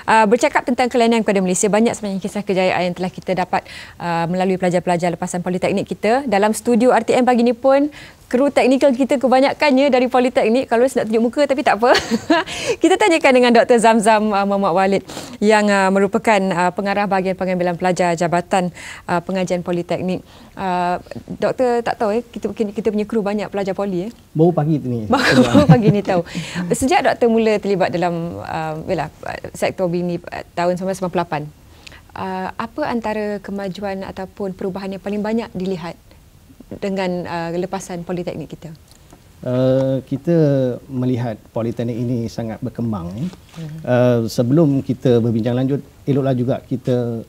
Bercakap tentang kelainan kepada Malaysia, banyak sebenarnya kisah kejayaan yang telah kita dapat melalui pelajar-pelajar lepasan politeknik kita. Dalam studio RTM pagi ni pun, kru teknikal kita kebanyakannya dari politeknik. Kalau nak tunjuk muka tapi tak apa. Kita tanyakan dengan Dr. Zamzam Muhammad Walid yang merupakan pengarah bahagian pengambilan pelajar Jabatan Pengajian Politeknik. Doktor tak tahu kita punya kru banyak pelajar poli. Baru pagi ni. Baru pagi ni tahu. Sejak doktor mula terlibat dalam sektor bini tahun 1998, apa antara kemajuan ataupun perubahan yang paling banyak dilihat dengan lepasan politeknik kita? Kita melihat politeknik ini sangat berkembang. Sebelum kita berbincang lanjut, eloklah juga kita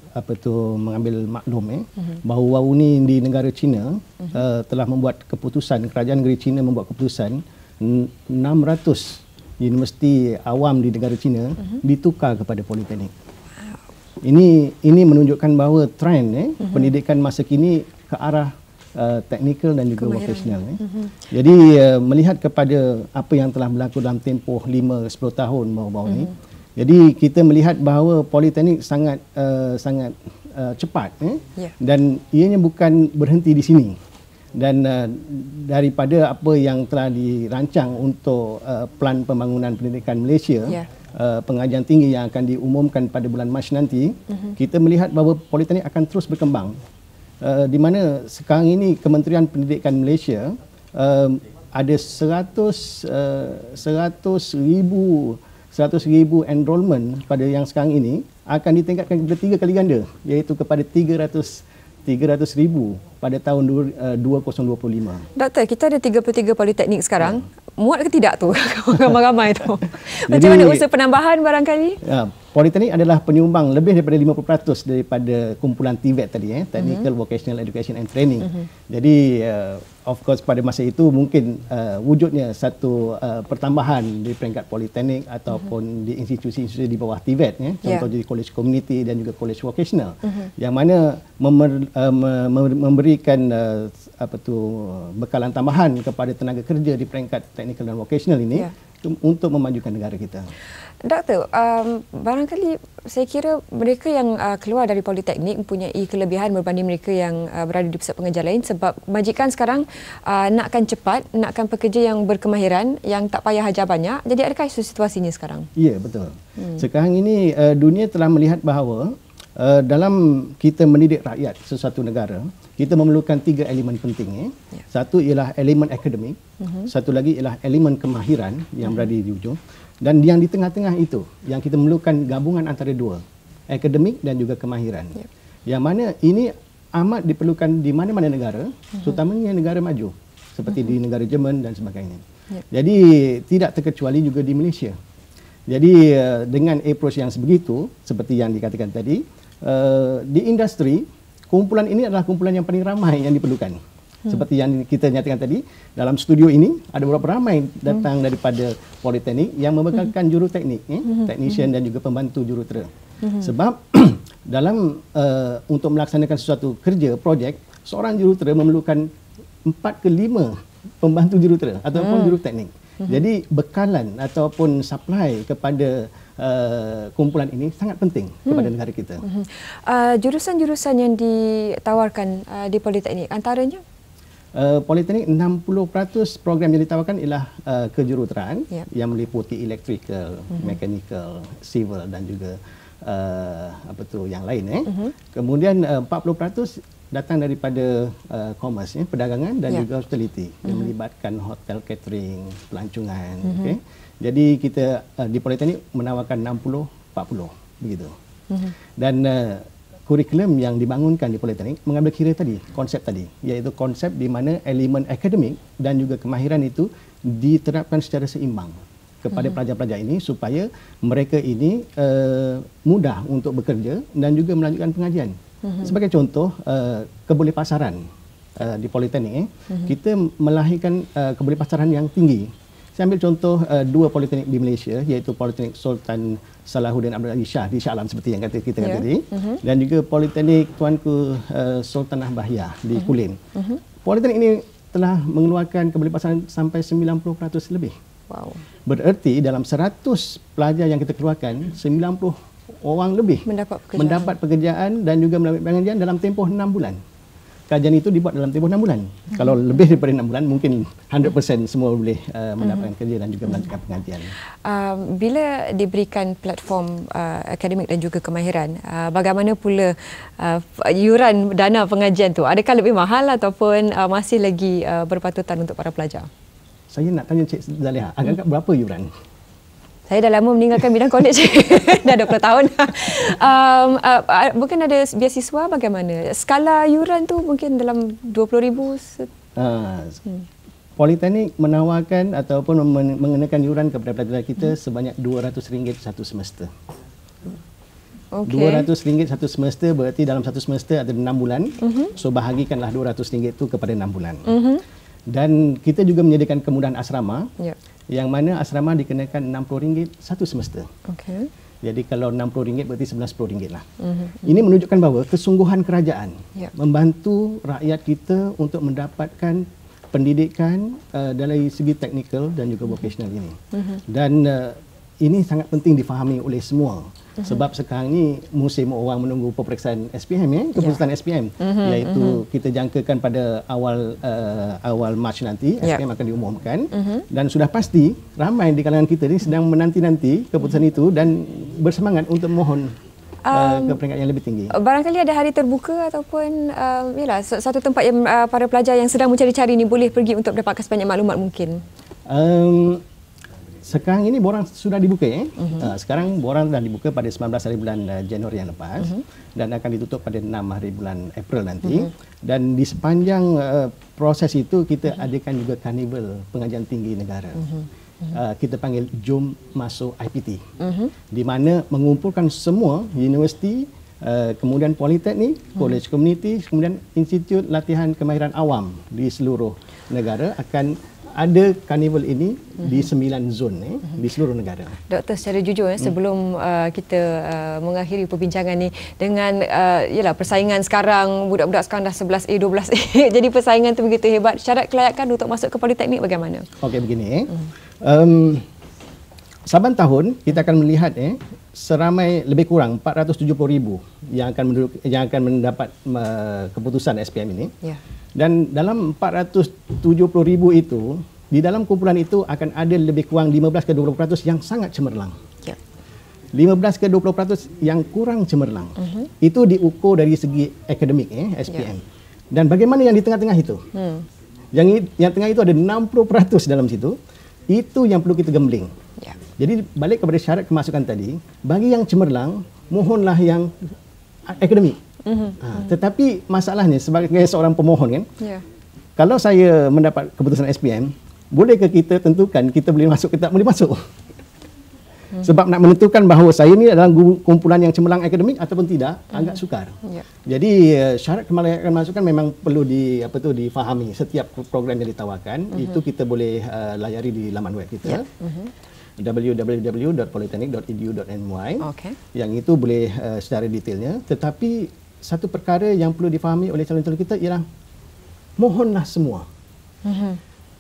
mengambil maklum bahawa ni di negara China telah membuat keputusan, kerajaan negeri China membuat keputusan 600 universiti awam di negara China ditukar kepada politeknik. Ini menunjukkan bahawa trend pendidikan masa kini ke arah teknikal dan juga vocational. Jadi melihat kepada apa yang telah berlaku dalam tempoh 5-10 tahun baru-baru ini, jadi kita melihat bahawa politeknik sangat cepat dan ianya bukan berhenti di sini. Dan daripada apa yang telah dirancang untuk Pelan Pembangunan Pendidikan Malaysia, pengajian tinggi yang akan diumumkan pada bulan Mac nanti, kita melihat bahawa politeknik akan terus berkembang. Di mana sekarang ini Kementerian Pendidikan Malaysia ada 100,000 enrolment pada yang sekarang ini akan ditingkatkan kepada 3 kali ganda, iaitu kepada 300,000 pada tahun 2025. Doktor, kita ada 33 politeknik sekarang. Muat ke tidak tu ramai-ramai tu? Macam mana usaha penambahan barangkali? Politeknik adalah penyumbang lebih daripada 50% daripada kumpulan TVET tadi, Technical Vocational Education and Training. Jadi of course pada masa itu mungkin wujudnya satu pertambahan di peringkat politeknik ataupun di institusi-institusi di bawah TVET, contoh jadi college community dan juga college vocational, yang mana memberikan bekalan tambahan kepada tenaga kerja di peringkat technical dan vocational ini untuk memajukan negara kita. Doktor, barangkali saya kira mereka yang keluar dari politeknik mempunyai kelebihan berbanding mereka yang berada di pusat pengajian lain, sebab majikan sekarang nakkan cepat, nakkan pekerja yang berkemahiran, yang tak payah ajar banyak. Jadi adakah itu situasinya sekarang? Ya, betul. Sekarang ini dunia telah melihat bahawa dalam kita mendidik rakyat sesuatu negara, kita memerlukan 3 elemen penting. Satu ialah elemen akademik, satu lagi ialah elemen kemahiran yang berada di ujung, dan yang di tengah-tengah itu yang kita memerlukan gabungan antara dua, akademik dan juga kemahiran. Yang mana ini amat diperlukan di mana-mana negara, terutamanya negara maju seperti di negara Jerman dan sebagainya. Jadi tidak terkecuali juga di Malaysia. Jadi dengan approach yang sebegitu, seperti yang dikatakan tadi, di industri, kumpulan ini adalah kumpulan yang paling ramai yang diperlukan. Seperti yang kita nyatakan tadi, dalam studio ini ada beberapa ramai datang daripada politeknik yang membekalkan juruteknik, technician dan juga pembantu jurutera. Sebab dalam untuk melaksanakan sesuatu kerja, projek, seorang jurutera memerlukan 4 ke 5 pembantu jurutera ataupun juruteknik. Jadi bekalan ataupun supply kepada kumpulan ini sangat penting kepada negara kita. Jurusan-jurusan yang ditawarkan di politeknik antaranya? Politeknik 60% program yang ditawarkan ialah kejuruteraan yang meliputi electrical, mechanical, civil dan juga yang lain. Kemudian 40% datang daripada commerce, perdagangan dan juga hospitality yang melibatkan hotel, catering, pelancongan. Jadi kita di politeknik menawarkan 60-40 begitu. Dan kurikulum yang dibangunkan di politeknik mengambil kira tadi, konsep tadi, iaitu konsep di mana elemen akademik dan juga kemahiran itu diterapkan secara seimbang kepada pelajar-pelajar ini supaya mereka ini mudah untuk bekerja dan juga melanjutkan pengajian. Sebagai contoh, kebolehpasaran di politeknik, kita melahirkan kebolehpasaran yang tinggi. Saya ambil contoh 2 politeknik di Malaysia, iaitu Politeknik Sultan Salahuddin Abdul Aziz Shah di Shah Alam seperti yang kita kata tadi, dan juga Politeknik Tuanku Sultanah Bahiyah di Kulim. Politeknik ini telah mengeluarkan kebolehpasaran sampai 90% lebih. Berarti dalam 100 pelajar yang kita keluarkan, 90 orang lebih mendapat pekerjaan dan juga mendapat pengajian dalam tempoh 6 bulan. Kajian itu dibuat dalam tempoh 6 bulan. Kalau lebih daripada 6 bulan, mungkin 100% semua boleh mendapatkan kerja dan juga melanjutkan pengajian. Bila diberikan platform akademik dan juga kemahiran, bagaimana pula iuran dana pengajian tu? Adakah lebih mahal ataupun masih lagi berpatutan untuk para pelajar? Saya nak tanya Cik Zaliha, agak-agak berapa iuran? Saya dah lama meninggalkan bidang kolej. Dah 20 tahun. Mungkin ada beasiswa bagaimana? Skala iuran tu mungkin dalam 20,000. Politeknik menawarkan ataupun mengenakan iuran kepada pelajar kita sebanyak RM200 satu semester. RM200 satu semester berarti dalam satu semester ada 6 bulan. So bahagikanlah RM200 itu kepada 6 bulan. Dan kita juga menyediakan kemudahan asrama. Yang mana asrama dikenakan RM60 satu semester. Jadi kalau RM60 berarti RM11 lah. Ini menunjukkan bahawa kesungguhan kerajaan membantu rakyat kita untuk mendapatkan pendidikan dari segi teknikal dan juga vocational ini. Dan ini sangat penting difahami oleh semua. Sebab sekarang ni musim orang menunggu peperiksaan SPM, keputusan SPM, iaitu kita jangkakan pada awal Mac nanti SPM akan diumumkan, dan sudah pasti ramai di kalangan kita ni sedang menanti-nanti keputusan itu dan bersemangat untuk mohon ke peringkat yang lebih tinggi. Barangkali ada hari terbuka ataupun yalah, satu tempat yang para pelajar yang sedang mencari-cari ni boleh pergi untuk mendapatkan sebanyak maklumat mungkin. Sekarang ini borang sudah dibuka. Sekarang borang sudah dibuka pada 19 hari bulan Januari yang lepas dan akan ditutup pada 6 hari bulan April nanti. Dan di sepanjang proses itu kita adakan juga karnival pengajian tinggi negara. Kita panggil Jom Masuk IPT. Di mana mengumpulkan semua universiti, kemudian politeknik, college community, kemudian institut latihan kemahiran awam di seluruh negara akan ada karnival ini di 9 zon di seluruh negara. Doktor, secara jujur sebelum kita mengakhiri perbincangan ni dengan yalah persaingan sekarang, budak-budak sekarang dah 11A 12A jadi persaingan tu begitu hebat, syarat kelayakan untuk masuk ke politeknik bagaimana? Okey, begini saban tahun kita akan melihat seramai lebih kurang 470,000 yang akan mendapat keputusan SPM ini. Dan dalam 470,000 itu, di dalam kumpulan itu akan ada lebih kurang 15 ke 20% yang sangat cemerlang. 15 ke 20% yang kurang cemerlang. Itu diukur dari segi akademik SPM. Dan bagaimana yang di tengah-tengah itu? Yang tengah itu ada 60% dalam situ. Itu yang perlu kita gambling. Jadi balik kepada syarat kemasukan tadi, bagi yang cemerlang, mohonlah yang akademik. Tetapi masalahnya sebagai seorang pemohon kan, kalau saya mendapat keputusan SPM, bolehkah kita tentukan kita boleh masuk ke tak boleh masuk? Sebab nak menentukan bahawa saya ni adalah kumpulan yang cemerlang akademik ataupun tidak, agak sukar. Jadi syarat kelayakan masukan memang perlu difahami setiap program yang ditawarkan. Itu kita boleh layari di laman web kita. www.polytechnic.edu.my. Yang itu boleh secara detailnya. Tetapi satu perkara yang perlu difahami oleh calon-calon kita ialah mohonlah semua.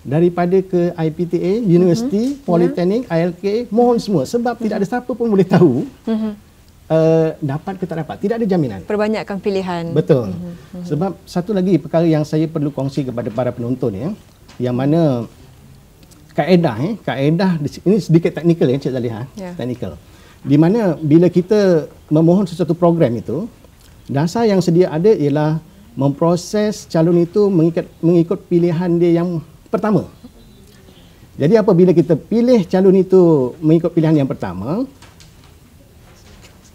Daripada ke IPTA, universiti, politeknik, ILK, mohon semua. Sebab tidak ada siapa pun boleh tahu dapat ke tak dapat. Tidak ada jaminan. Perbanyakkan pilihan. Betul. Sebab satu lagi perkara yang saya perlu kongsi kepada para penonton yang mana kaedah ini sedikit teknikal Cik Zaliha, teknikal. Di mana bila kita memohon sesuatu program itu, dasar yang sedia ada ialah memproses calon itu mengikut pilihan dia yang pertama. Jadi apabila kita pilih calon itu mengikut pilihan yang pertama,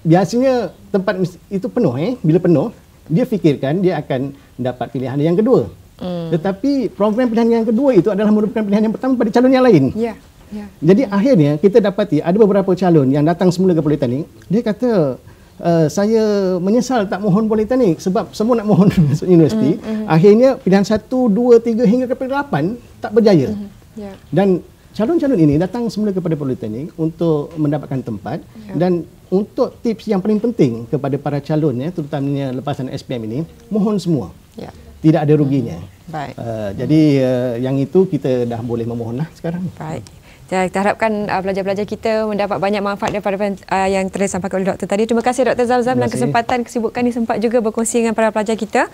biasanya tempat itu penuh. Bila penuh, dia fikirkan dia akan dapat pilihan yang kedua. Tetapi program pilihan yang kedua itu adalah merupakan pilihan yang pertama pada calon yang lain. Jadi akhirnya kita dapati ada beberapa calon yang datang semula ke politeknik, dia kata, saya menyesal tak mohon politeknik sebab semua nak mohon masuk universiti. Akhirnya pilihan 1, 2, 3 hingga kepada 8 tak berjaya. Dan calon-calon ini datang semula kepada politeknik untuk mendapatkan tempat. Dan untuk tips yang paling penting kepada para calon terutamanya lepasan SPM ini, mohon semua. Tidak ada ruginya. Jadi yang itu kita dah boleh memohonlah sekarang. Baik. Kita harapkan pelajar-pelajar kita mendapat banyak manfaat daripada yang telah disampaikan oleh Dr. tadi. Terima kasih Dr. Zamzam dan kesempatan kesibukan ini sempat juga berkongsi dengan para pelajar kita.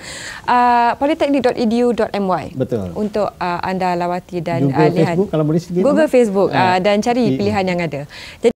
Polytechnic.edu.my untuk anda lawati dan juga lihat. Facebook kalau boleh sedikit. Google Facebook dan cari pilihan yang ada. Jadi